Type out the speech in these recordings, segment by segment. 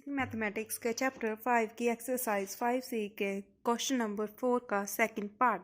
Mathematics के chapter 5 की exercise 5C के क्वेश्चन नंबर 4 का सेकंड पार्ट।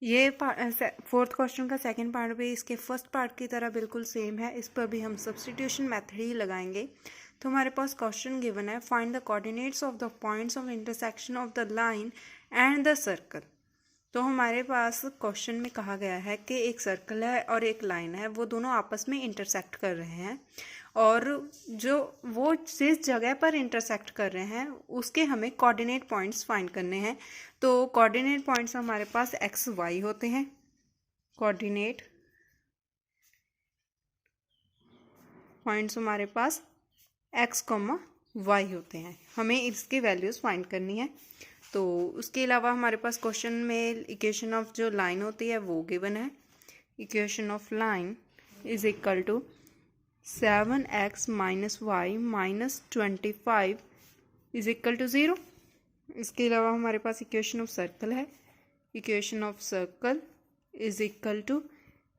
ये फोर्थ क्वेश्चन का सेकंड पार्ट भी इसके फर्स्ट पार्ट की तरह बिल्कुल सेम है। इस पर भी हम सब्स्टिट्यूशन मेथड ही लगाएंगे। तो हमारे पास क्वेश्चन गिवन है, find the coordinates of the points of intersection of the line and the circle. तो हमारे पास क्वेश्चन में कहा गया है कि एक सर्कल है और एक लाइन है, वो दोनों आपस में इंटरसेक्ट कर रहे हैं और जो वो जिस जगह पर इंटरसेक्ट कर रहे हैं उसके हमें कोऑर्डिनेट पॉइंट्स फाइंड करने हैं। तो कोऑर्डिनेट पॉइंट्स हमारे पास एक्स वाई होते हैं। कोऑर्डिनेट पॉइंट्स हमारे पास एक्स कॉमा वाई होते हैं, हमें इसकी वैल्यूज़ फाइंड करनी है। तो उसके अलावा हमारे पास क्वेश्चन में इक्वेशन ऑफ जो लाइन होती है वो गिवन है। Equation of line is equal to 7x minus Y minus 25 is equal to 0। इसके अलावा हमारे पास इक्वेशन ऑफ सर्कल है। Equation of circle is equal to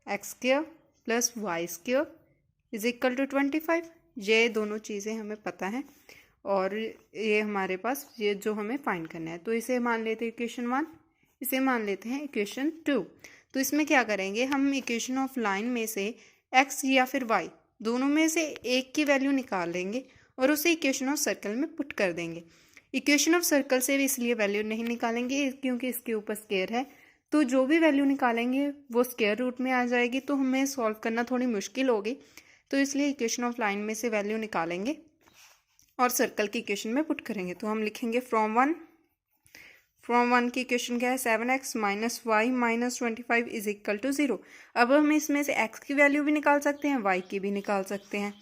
X square plus Y square is equal to 25। ये दोनों चीज़ें हमें पता है और ये हमारे पास ये जो हमें फाइंड करना है। तो इसे मान लेते हैं इक्वेशन 1, इसे मान लेते हैं इक्वेशन 2। तो इसमें क्या करेंगे, हम इक्वेशन ऑफ लाइन में से x या फिर y दोनों में से एक की वैल्यू निकाल लेंगे और उसे इक्वेशन ऑफ सर्कल में पुट कर देंगे। इक्वेशन ऑफ सर्कल से भी इसलिए वैल्यू नहीं निकालेंगे क्योंकि इसके ऊपर स्क्वायर है, तो जो भी वैल्यू निकालेंगे वो स्क्वायर रूट में आ जाएगी, तो हमें सॉल्व करना थोड़ी मुश्किल होगी। तो इसलिए इक्वेशन ऑफ लाइन में से वैल्यू निकालेंगे और सर्कल की इक्वेशन में पुट करेंगे। तो हम लिखेंगे फ्रॉम वन की इक्वेशन क्या है, 7x minus Y minus 25 is equal to 0। अब हम इसमें से x की वैल्यू भी निकाल सकते हैं, y की भी निकाल सकते हैं।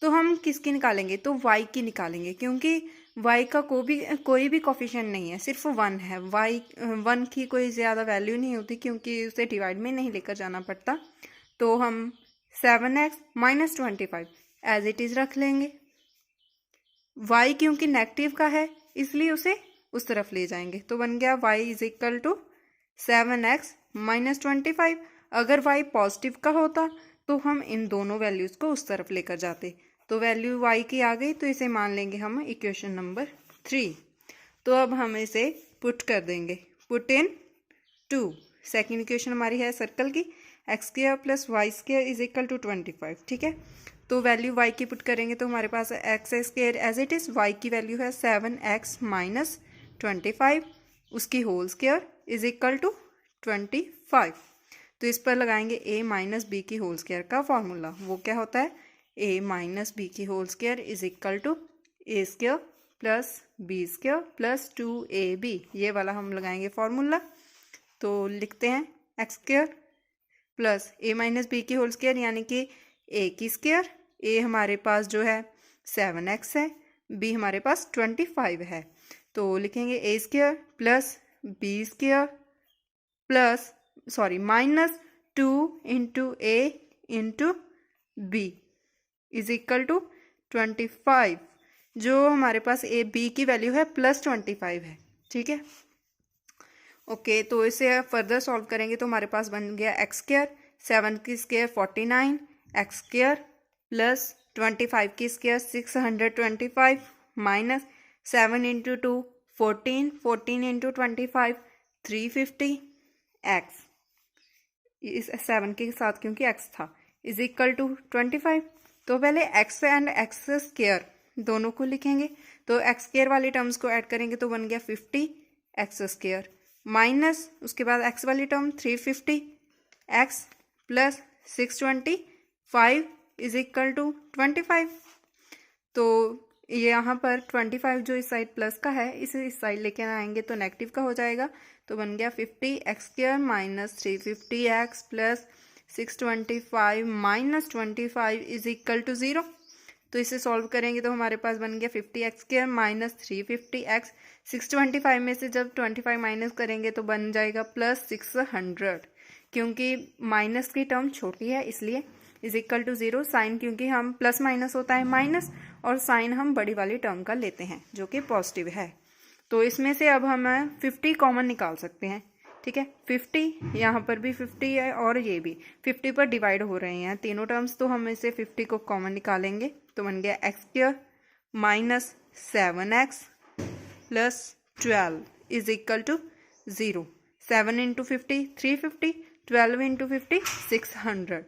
तो हम किसकी निकालेंगे, तो y की निकालेंगे, क्योंकि y का कोई भी कोफिशिएंट नहीं है, सिर्फ 1 है। y 1 की कोई ज़्यादा वैल्यू नहीं होती क्योंकि उसे डिवाइड में नहीं लेकर जाना पड़ता। तो हम 7x minus 25 as it is रख लेंगे। y क्योंकि नेगेटिव का है इसलिए उसे उस तरफ ले जाएंगे, तो बन गया y is equal to 7x minus 25। अगर y पॉजिटिव का होता तो हम इन दोनों वैल्यूज़ को उस तरफ लेकर जाते। तो वैल्यू y की आ गई, तो इसे मान लेंगे हम इक्वेशन नंबर 3। तो अब हम इसे पुट कर देंगे, पुट इन 2। सेकेंड इक्वेशन हमारी है सर्कल की, X square plus Y square is equal to 25। ठीक है, तो वैल्यू y की पुट करेंगे तो हमारे पास x square as it is, y की वैल्यू है 7x माइनस 25, उसकी whole square is equal to 25। तो इस पर लगाएंगे a माइनस बी की होल स्क्वायर का फॉर्मूला। वो क्या होता है, a माइनस बी की whole square is equal to a square plus b square plus 2ab। ये वाला हम लगाएंगे फॉर्मूला। तो लिखते हैं x square plus a minus B की होल स्क्वायर यानी कि a की स्क्वायर, a हमारे पास जो है 7x है, b हमारे पास 25 है। तो लिखेंगे a square plus b square plus minus 2 into a into b is equal to 25। जो हमारे पास a b की वैल्यू है प्लस 25 है। ठीक है, ओके। तो इसे फर्दर सॉल्व करेंगे तो हमारे पास बन गया एक्स स्क्वायर, 7 की स्क्वायर 49, एक्स स्क्वायर प्लस 25 की square 625 minus 7 into 2 14, 14 into 25 350 x, इस 7 के साथ क्योंकि एक्स था, इज इक्वल टू 25। तो पहले एक्स एंड एक्स स्क्वायर दोनों को लिखेंगे, तो एक्स स्क्वायर वाली टर्म्स को ऐड करेंगे तो बन गया 50 एक्स स्क्वायर माइनस उसके बाद एक्स वाली term 350 X plus 625 is equal to 25। तो ये यहाँ पर 25 जो इस साइड प्लस का है इसे इस साइड लेके आएंगे तो नेगेटिव का हो जाएगा। तो बन गया 50 X square minus 350 X plus 625 minus 25 is equal to 0। तो इसे सॉल्व करेंगे तो हमारे पास बन गया 50 एक्स स्क्वायर माइनस 350 एक्स, 625 में से जब 25 माइनस करेंगे तो बन जाएगा प्लस 600, क्योंकि माइनस की टर्म छोटी है इसलिए इज इक्वल टू 0। साइन क्योंकि हम प्लस माइनस होता है माइनस, और साइन हम बड़ी वाली टर्म का लेते हैं जो कि पॉजिटिव है। तो इसमें से अब हम 50 कॉमन निकाल सकते हैं। ठीक है, 50 यहाँ पर भी 50 है और ये भी 50 पर डिवाइड हो रहे हैं तीनों टर्म्स, तो हम इसे 50 को कॉमन निकालेंगे तो बन गया X square minus 7x plus 12 is equal to 0। 7 into 50 350, 12 into 50 600।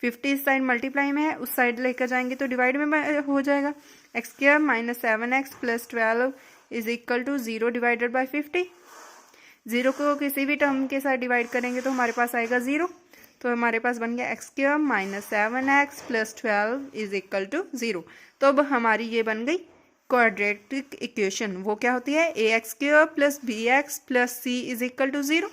50 इस साइड मल्टीप्लाई में है, उस साइड लेकर जाएंगे तो डिवाइड में हो जाएगा। X square minus 7x plus 12 is equal to 0 divided by 50। 0 को किसी भी टर्म के साथ डिवाइड करेंगे तो हमारे पास आएगा 0। तो हमारे पास बन गया X square minus 7x plus 12 is equal to 0। तो अब हमारी ये बन गई क्वाड्रेटिक इक्वेशन। वो क्या होती है, A x square plus B x plus C is equal to 0।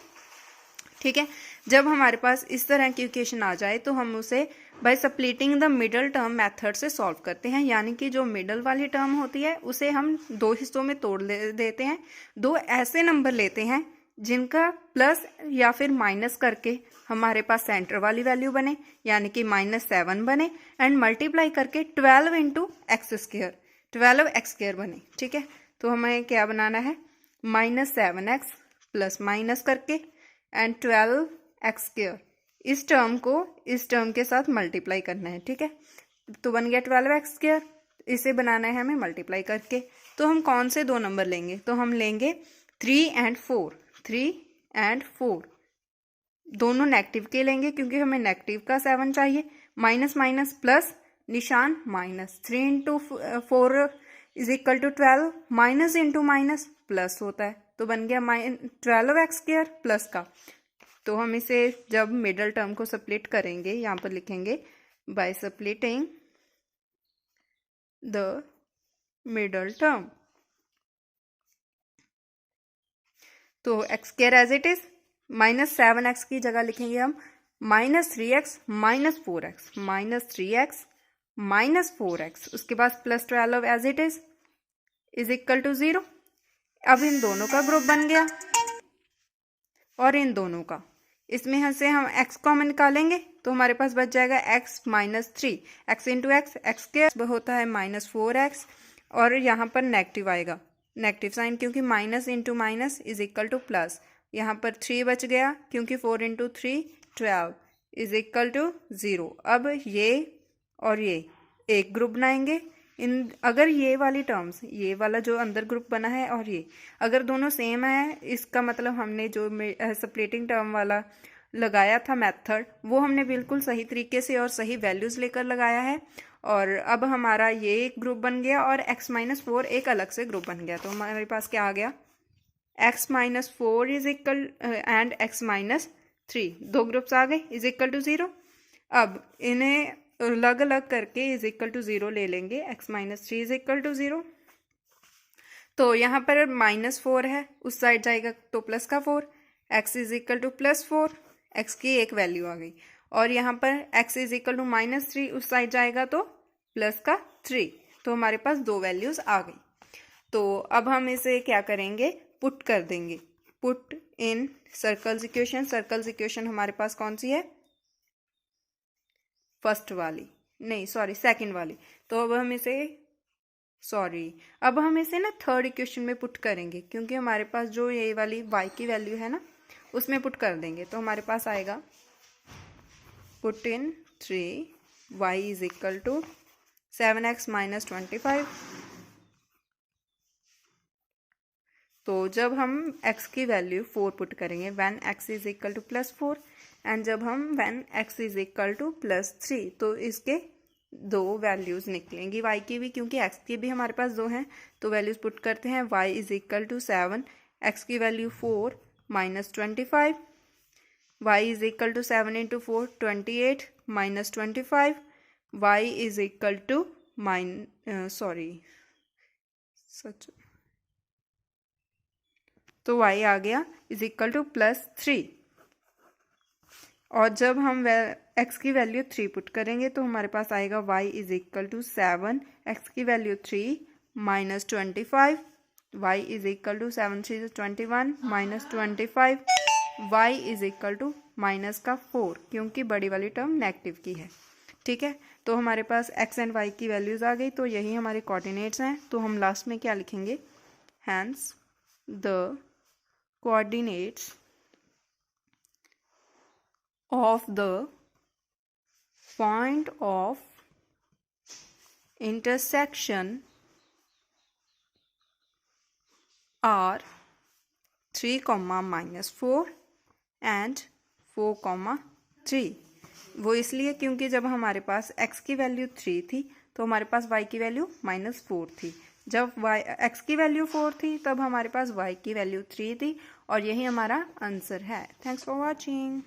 ठीक है, जब हमारे पास इस तरह की इक्वेशन आ जाए तो हम उसे by splitting the middle term method से सॉल्व करते हैं। यानी कि जो मिडल वाली टर्म होती है उसे हम दो हिस्सों में तोड़ देते हैं। दो ऐसे नंबर लेते हैं जिनका प्लस या फिर माइनस करके हमारे पास सेंटर वाली वैल्यू बने, यानी कि -7 बने, एंड मल्टीप्लाई करके 12 इंटू एक्स स्क्वायर 12x² बने। ठीक है, तो हमें क्या बनाना है, -7x प्लस माइनस करके एंड 12x²। इस टर्म को इस टर्म के साथ मल्टीप्लाई करना है। ठीक है, तो बन गया 12x²। इसे बनाना है हमें मल्टीप्लाई करके। तो हम कौन से दो नंबर लेंगे, तो हम लेंगे 3 एंड 4। 3 एंड 4 दोनों नेगेटिव के लेंगे क्योंकि हमें नेगेटिव का 7 चाहिए। माइनस माइनस प्लस निशान minus. 3 into 4 is equal to 12, minus into minus plus होता है, तो बन गया 12x² प्लस का। तो हम इसे जब मिडल टर्म को स्प्लिट करेंगे, यहाँ पर लिखेंगे by splitting the middle term, तो x² as it is, -7x की जगह लिखेंगे हम -3x minus 4x, -3x minus 4x, उसके बाद plus 12 as it is equal to 0। अब इन दोनों का ग्रुप बन गया और इन दोनों का, इसमें से हम x कॉमन निकालेंगे तो हमारे पास बच जाएगा x -3। x into x, x² होता है -4x, और यहाँ पर नेगेटिव आएगा, नेगेटिव साइन, क्योंकि minus into minus is equal two plus. यहाँ पर 3 बच गया क्योंकि 4 इंटू 3 12 इज इक्वल टू 0। अब ये और ये एक ग्रुप बनाएंगे। इन अगर ये वाली टर्म्स, ये वाला जो अंदर ग्रुप बना है और ये अगर दोनों सेम है, इसका मतलब हमने जो स्प्लिटिंग टर्म वाला लगाया था मेथड, वो हमने बिल्कुल सही तरीके से और सही वैल्यूज लेकर लगाया है। और अब हमारा ये एक ग्रुप बन गया और x-4 एक अलग से ग्रुप बन गया। तो हमारे पास क्या आ गया, x-4 is equal and x-3, दो ग्रुप्स आ गए, इज इक्वल टू 0। अब इन्हें अलग अलग करके इज इक्वल टू 0 ले लेंगे, x-3 इज इक्वल टू 0। तो यहाँ पर -4 है, उस साइड जाएगा तो प्लस का 4, x is equal to +4, x की एक वैल्यू आ गई। और यहाँ पर x इज इक्वल टू -3, उस साइड जाएगा तो प्लस का 3, तो हमारे पास दो वैल्यूज आ गई। तो अब हम इसे क्या करेंगे, पुट कर देंगे, put in circles equation. Circles equation हमारे पास कौन सी है, फर्स्ट वाली, नहीं सॉरी सेकंड वाली। तो अब हम इसे अब हम इसे ना थर्ड इक्वेशन में पुट करेंगे, क्योंकि हमारे पास जो ये वाली y की वैल्यू है ना, उसमें पुट कर देंगे। तो हमारे पास आएगा put in 3 y is equal to 7x minus 25। तो जब हम x की वैल्यू 4 पुट करेंगे when x is equal to +4, and जब हम when x is equal to +3, तो इसके दो वैल्यूज निकलेंगी y की भी, क्योंकि x की भी हमारे पास दो हैं। तो वैल्यूज पुट करते हैं, y is equal to 7, x की value 4 minus 25, y is equal to 7 into 4 28 minus 25, y is equal to तो y आ गया इज इक्वल टू +3। और जब हम x की वैल्यू 3 पुट करेंगे तो हमारे पास आएगा y is equal to 7, x की value 3 minus 25, y is equal to 7 3 21 minus 25, y is equal to minus का 4, क्योंकि बड़ी वाली टर्म नेगेटिव की है। ठीक है, तो हमारे पास x एंड y की वैल्यूज आ गई। तो यही हमारे कोऑर्डिनेट्स हैं। तो हम लास्ट में क्या लिखेंगे, hence the coordinates of the point of intersection are 3, -4 and 4, 3। वो इसलिए क्योंकि जब हमारे पास x की वैल्यू 3 थी तो हमारे पास y की वैल्यू -4 थी। जब x की वैल्यू 4 थी तब हमारे पास y की वैल्यू 3 थी और यही हमारा आंसर है। Thanks for watching.